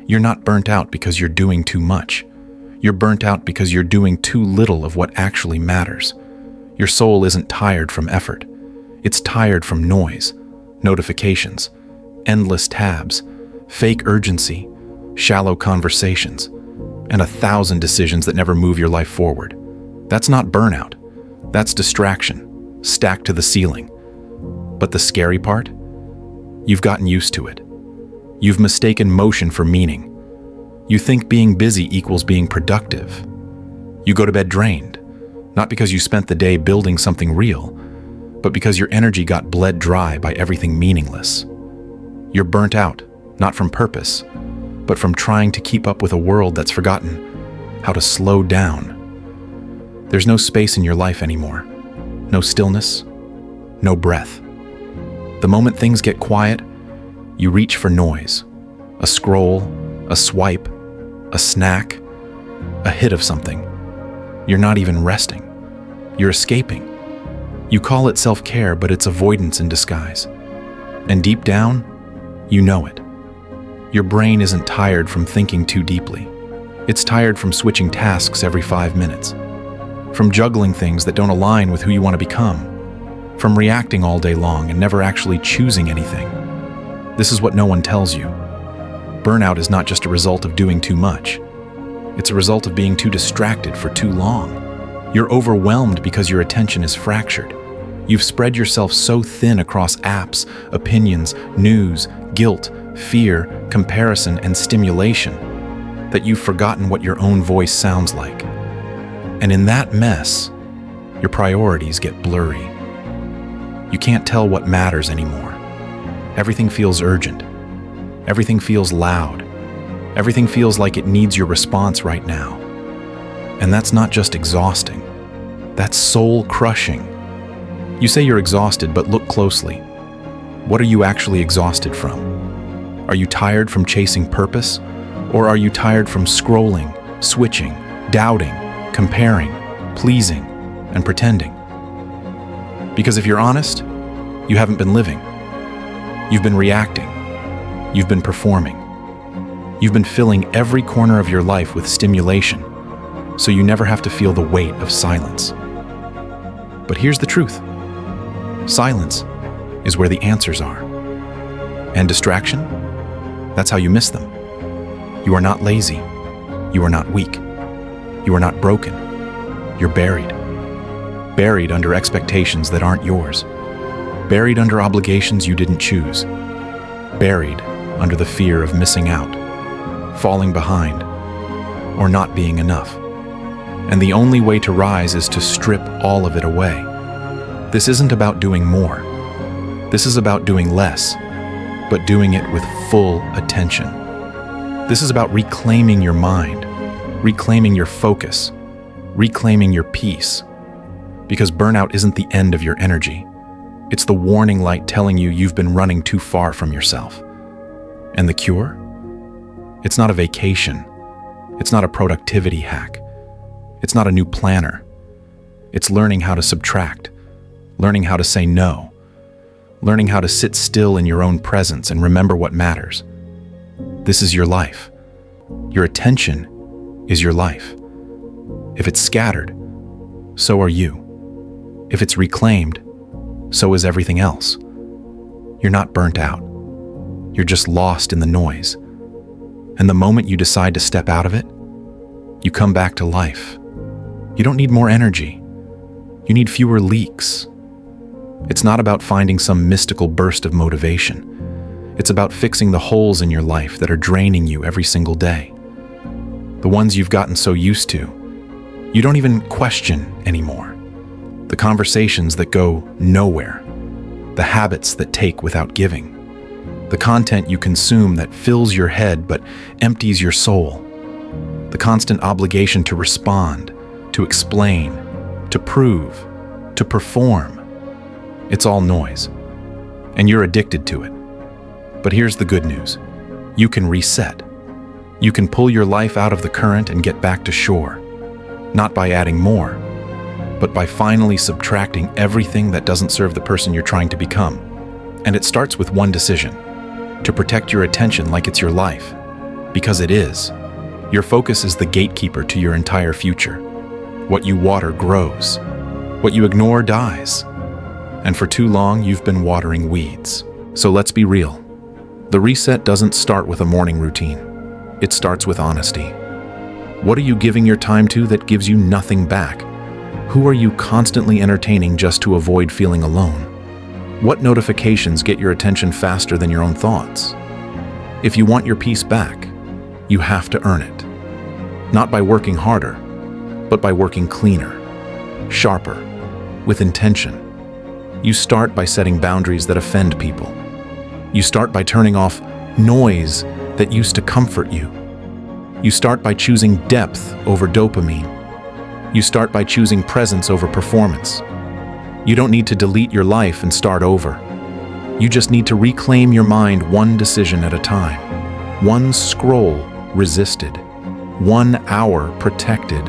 You're not burnt out because you're doing too much. You're burnt out because you're doing too little of what actually matters. Your soul isn't tired from effort. It's tired from noise, notifications, endless tabs, fake urgency, shallow conversations, and 1,000 decisions that never move your life forward. That's not burnout. That's distraction, stacked to the ceiling. But the scary part? You've gotten used to it. You've mistaken motion for meaning. You think being busy equals being productive. You go to bed drained, not because you spent the day building something real, but because your energy got bled dry by everything meaningless. You're burnt out, not from purpose, but from trying to keep up with a world that's forgotten how to slow down. There's no space in your life anymore. No stillness, no breath. The moment things get quiet, you reach for noise. A scroll, a swipe, a snack, a hit of something. You're not even resting. You're escaping. You call it self-care, but it's avoidance in disguise. And deep down, you know it. Your brain isn't tired from thinking too deeply. It's tired from switching tasks every 5 minutes, from juggling things that don't align with who you want to become, from reacting all day long and never actually choosing anything. This is what no one tells you. Burnout is not just a result of doing too much. It's a result of being too distracted for too long. You're overwhelmed because your attention is fractured. You've spread yourself so thin across apps, opinions, news, guilt, fear, comparison, and stimulation that you've forgotten what your own voice sounds like. And in that mess, your priorities get blurry. You can't tell what matters anymore. Everything feels urgent. Everything feels loud. Everything feels like it needs your response right now. And that's not just exhausting. That's soul-crushing. You say you're exhausted, but look closely. What are you actually exhausted from? Are you tired from chasing purpose? Or are you tired from scrolling, switching, doubting, comparing, pleasing, and pretending? Because if you're honest, you haven't been living. You've been reacting. You've been performing. You've been filling every corner of your life with stimulation, so you never have to feel the weight of silence. But here's the truth. Silence is where the answers are. And distraction? That's how you miss them. You are not lazy. You are not weak. You are not broken. You're buried. Buried under expectations that aren't yours. Buried under obligations you didn't choose. Buried under the fear of missing out, falling behind, or not being enough. And the only way to rise is to strip all of it away. This isn't about doing more. This is about doing less, but doing it with full attention. This is about reclaiming your mind, reclaiming your focus, reclaiming your peace. Because burnout isn't the end of your energy. It's the warning light telling you you've been running too far from yourself. And the cure? It's not a vacation. It's not a productivity hack. It's not a new planner. It's learning how to subtract, learning how to say no, learning how to sit still in your own presence and remember what matters. This is your life. Your attention is your life. If it's scattered, so are you. If it's reclaimed, so is everything else. You're not burnt out. You're just lost in the noise. And the moment you decide to step out of it, you come back to life. You don't need more energy. You need fewer leaks. It's not about finding some mystical burst of motivation. It's about fixing the holes in your life that are draining you every single day. The ones you've gotten so used to, you don't even question anymore. The conversations that go nowhere. The habits that take without giving. The content you consume that fills your head but empties your soul. The constant obligation to respond, to explain, to prove, to perform. It's all noise, and you're addicted to it. But here's the good news. You can reset. You can pull your life out of the current and get back to shore, not by adding more, but by finally subtracting everything that doesn't serve the person you're trying to become. And it starts with one decision. to protect your attention like it's your life. Because it is. Your focus is the gatekeeper to your entire future. What you water grows. What you ignore dies. And for too long, you've been watering weeds. So let's be real. The reset doesn't start with a morning routine. It starts with honesty. What are you giving your time to that gives you nothing back? Who are you constantly entertaining just to avoid feeling alone? What notifications get your attention faster than your own thoughts? If you want your peace back, you have to earn it. Not by working harder, but by working cleaner, sharper, with intention. You start by setting boundaries that offend people. You start by turning off noise that used to comfort you. You start by choosing depth over dopamine. You start by choosing presence over performance. You don't need to delete your life and start over. You just need to reclaim your mind one decision at a time. One scroll resisted. 1 hour protected.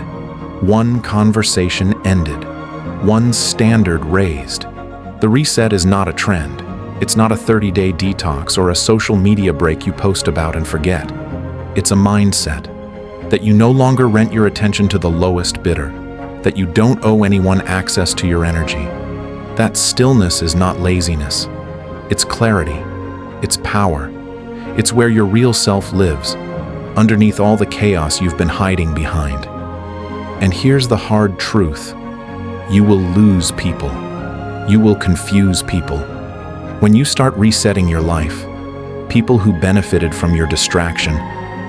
One conversation ended. One standard raised. The reset is not a trend. It's not a 30-day detox or a social media break you post about and forget. It's a mindset that you no longer rent your attention to the lowest bidder, that you don't owe anyone access to your energy. That stillness is not laziness. It's clarity. It's power. It's where your real self lives, underneath all the chaos you've been hiding behind. And here's the hard truth. You will lose people. You will confuse people. When you start resetting your life, people who benefited from your distraction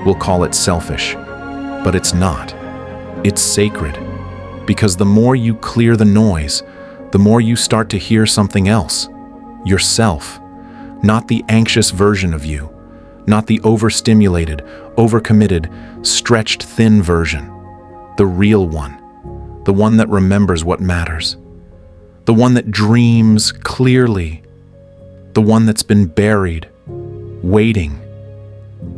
will call it selfish. But it's not. It's sacred. Because the more you clear the noise, the more you start to hear something else. Yourself. Not the anxious version of you. Not the overstimulated, overcommitted, stretched thin version. The real one. The one that remembers what matters. The one that dreams clearly. The one that's been buried, waiting.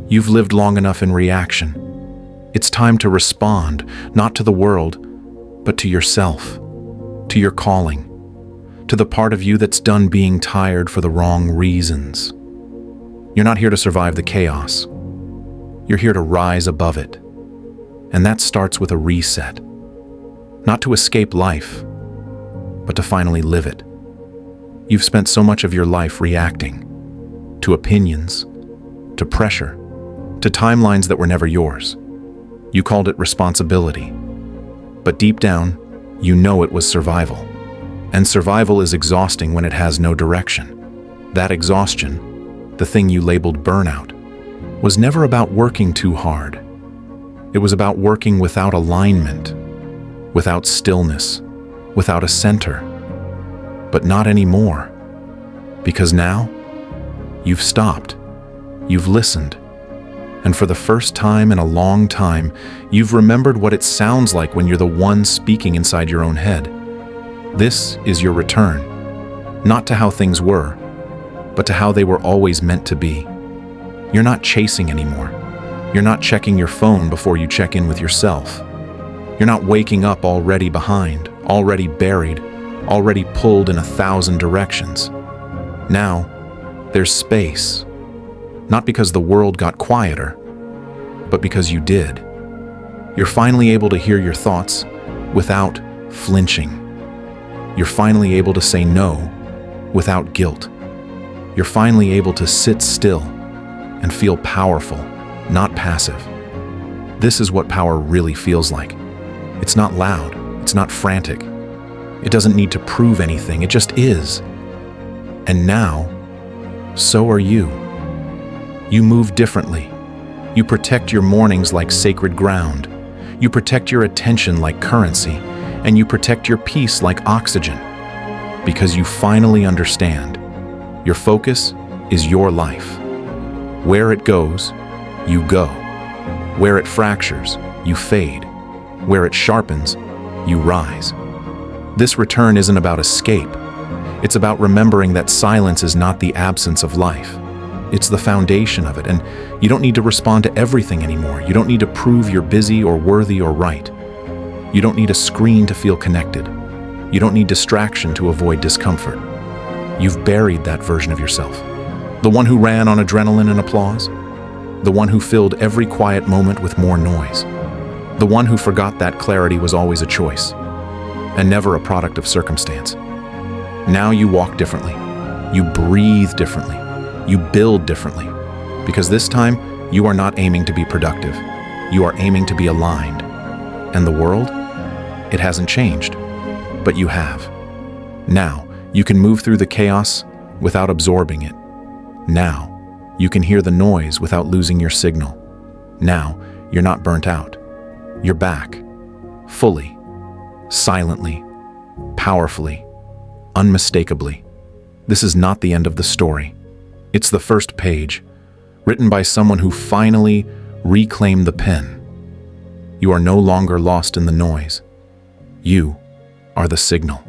You've lived long enough in reaction. It's time to respond, not to the world, but to yourself, to your calling, to the part of you that's done being tired for the wrong reasons. You're not here to survive the chaos. You're here to rise above it. And that starts with a reset. Not to escape life, but to finally live it. You've spent so much of your life reacting to opinions, to pressure, to timelines that were never yours. You called it responsibility. But deep down, you know it was survival. And survival is exhausting when it has no direction. That exhaustion, the thing you labeled burnout, was never about working too hard. It was about working without alignment, without stillness, without a center. But not anymore. Because now, you've stopped. You've listened. And for the first time in a long time, you've remembered what it sounds like when you're the one speaking inside your own head. This is your return. Not to how things were, but to how they were always meant to be. You're not chasing anymore. You're not checking your phone before you check in with yourself. You're not waking up already behind, already buried, already pulled in 1,000 directions. Now, there's space. Not because the world got quieter, but because you did. You're finally able to hear your thoughts without flinching. You're finally able to say no without guilt. You're finally able to sit still and feel powerful, not passive. This is what power really feels like. It's not loud. It's not frantic. It doesn't need to prove anything. It just is. And now, so are you. You move differently. You protect your mornings like sacred ground. You protect your attention like currency. And you protect your peace like oxygen. Because you finally understand. Your focus is your life. Where it goes, you go. Where it fractures, you fade. Where it sharpens, you rise. This return isn't about escape. It's about remembering that silence is not the absence of life. It's the foundation of it, and you don't need to respond to everything anymore. You don't need to prove you're busy or worthy or right. You don't need a screen to feel connected. You don't need distraction to avoid discomfort. You've buried that version of yourself. The one who ran on adrenaline and applause? The one who filled every quiet moment with more noise? The one who forgot that clarity was always a choice, and never a product of circumstance? Now you walk differently. You breathe differently. You build differently. Because this time, you are not aiming to be productive. You are aiming to be aligned. And the world? It hasn't changed, but you have. Now, you can move through the chaos without absorbing it. Now, you can hear the noise without losing your signal. Now, you're not burnt out. You're back. Fully. Silently. Powerfully. Unmistakably. This is not the end of the story. It's the first page, written by someone who finally reclaimed the pen. You are no longer lost in the noise. You are the signal.